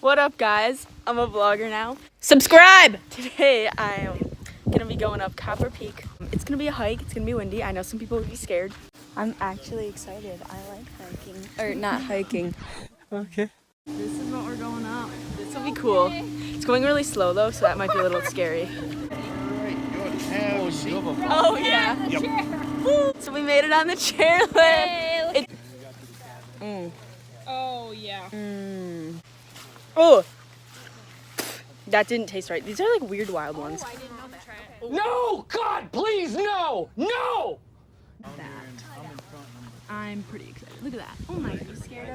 What up, guys? I'm a vlogger now. Subscribe! Today I am gonna be going up Copper Peak. It's gonna be a hike, it's gonna be windy. I know some people would be scared. I'm actually excited. I like hiking. Or not hiking. Okay. This is what we're going up. This will be cool. It's going really slow though, so that might be a little scary. Oh yeah. Yep. So we made it on the chairlift. Hey, Oh yeah. Oh, that didn't taste right. These are like weird wild ones. I didn't know that. No! God, please, no! No! I'm pretty excited. Look at that. Oh my God.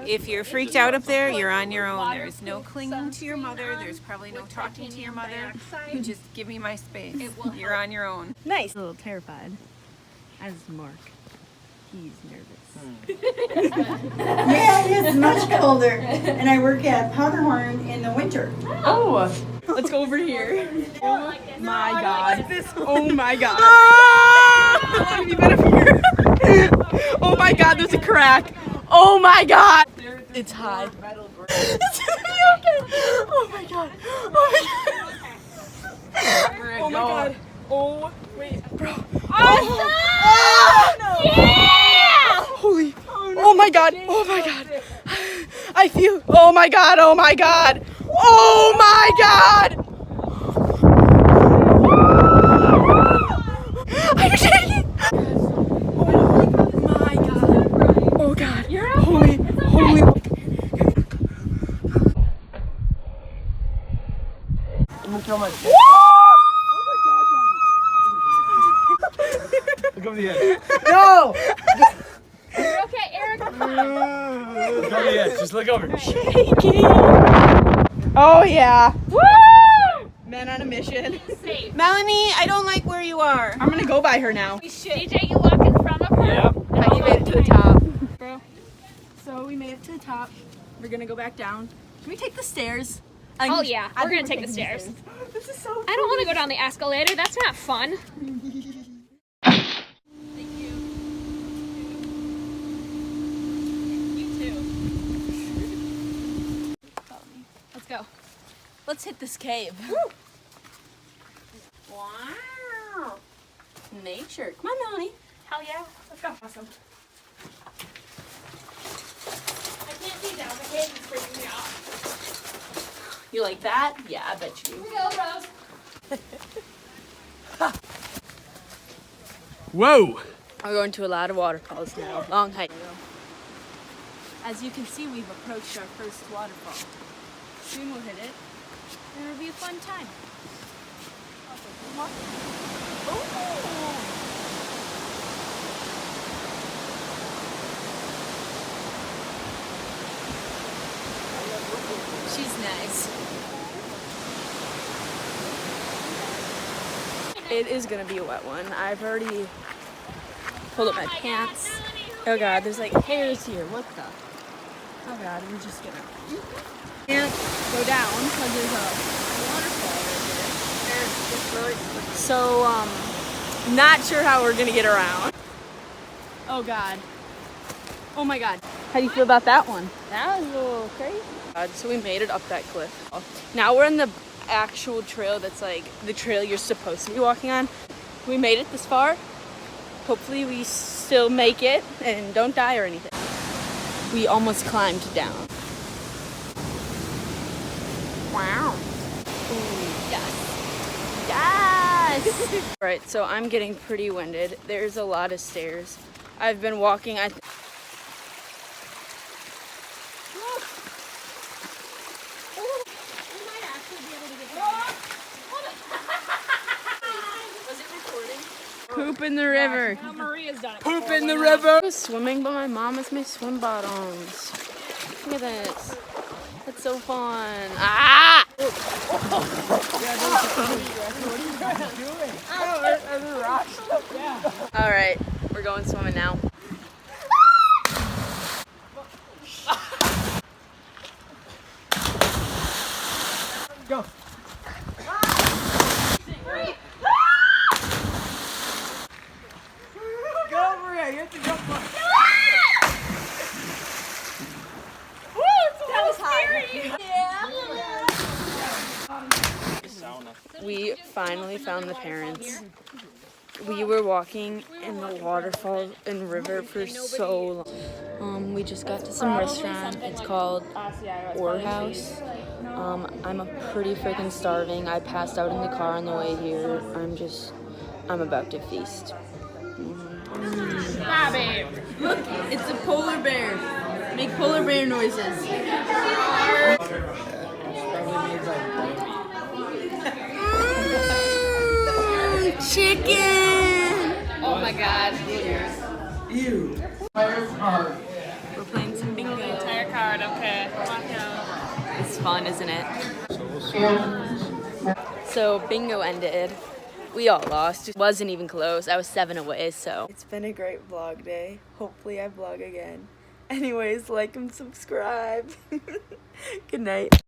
If you're freaked out up there, you're on your own. There's no clinging to your mother. There's probably no talking to your mother. You just give me my space. You're on your own. Nice. A little terrified. As Mark. He's nervous. Yeah, it is much colder. And I work at Powderhorn in the winter. Oh, let's go over here. Oh my God. Oh my God. Oh my God, there's a crack. Oh my God. It's high. It's gonna be okay. Oh my God. Oh my God. Oh my God. Oh, wait, bro. Oh, yeah! Holy. Oh my God. Oh my God. I feel. Oh my God. Oh my God. Oh my God. I'm shaking. Oh my God. Oh God. Holy. Holy. Look over the edge. No. You're okay, Eric. Look over the edge. Just look over. Shaking. Oh yeah. Woo! Men on a mission. Safe. Melanie, I don't like where you are. I'm gonna go by her now. DJ, you walk in front of her. Yep. You made it to the top. Bro. So we made it to the top. We're gonna go back down. Can we take the stairs? Oh yeah, we're gonna take the stairs. This is so I don't want to go down the escalator. That's not fun. Let's go. Let's hit this cave. Wow. Nature. Come on, Melanie. Hell yeah. Let's go. Awesome. I can't see down. The cave is freaking me out. You like that? Yeah, I bet you. Here we go, bros. Whoa! We're going to a lot of waterfalls now. Long hike. As you can see, we've approached our first waterfall. Soon we'll hit it, and it'll be a fun time. She's nice. It is gonna be a wet one. I've already pulled up my pants. Oh God, there's like hairs here. What the? Oh God, I'm just gonna. Can't go down because there's a waterfall right there. So, not sure how we're gonna get around. Oh God. Oh my God. How do you feel about that one? That was a little crazy. So we made it up that cliff. Now we're in the actual trail that's like the trail you're supposed to be walking on. We made it this far. Hopefully we still make it and don't die or anything. We almost climbed down. Wow. Ooh, yes. Yes! Right, so I'm getting pretty winded. There's a lot of stairs. I've been walking, Poop in the river. Now Maria's done it. Poop in the river! I was swimming, but my mom has my swim bottoms. Look at this. That's so fun. Ah! All right, we're going swimming now. Go! Go over here! You have to jump on. That was scary. Yeah. We finally found the parents. We were walking in the waterfall and river for so long. We just got to some restaurant. It's called Waterfalls. I'm pretty freaking starving. I passed out in the car on the way here. I'm about to feast. Look, it's a polar bear. Make polar bear noises. Chicken! Oh my god. We're playing some bingo. Entire card, okay. It's fun, isn't it? So bingo ended. We all lost. It wasn't even close. I was 7 away, so. It's been a great vlog day. Hopefully I vlog again. Anyways, like and subscribe. Good night.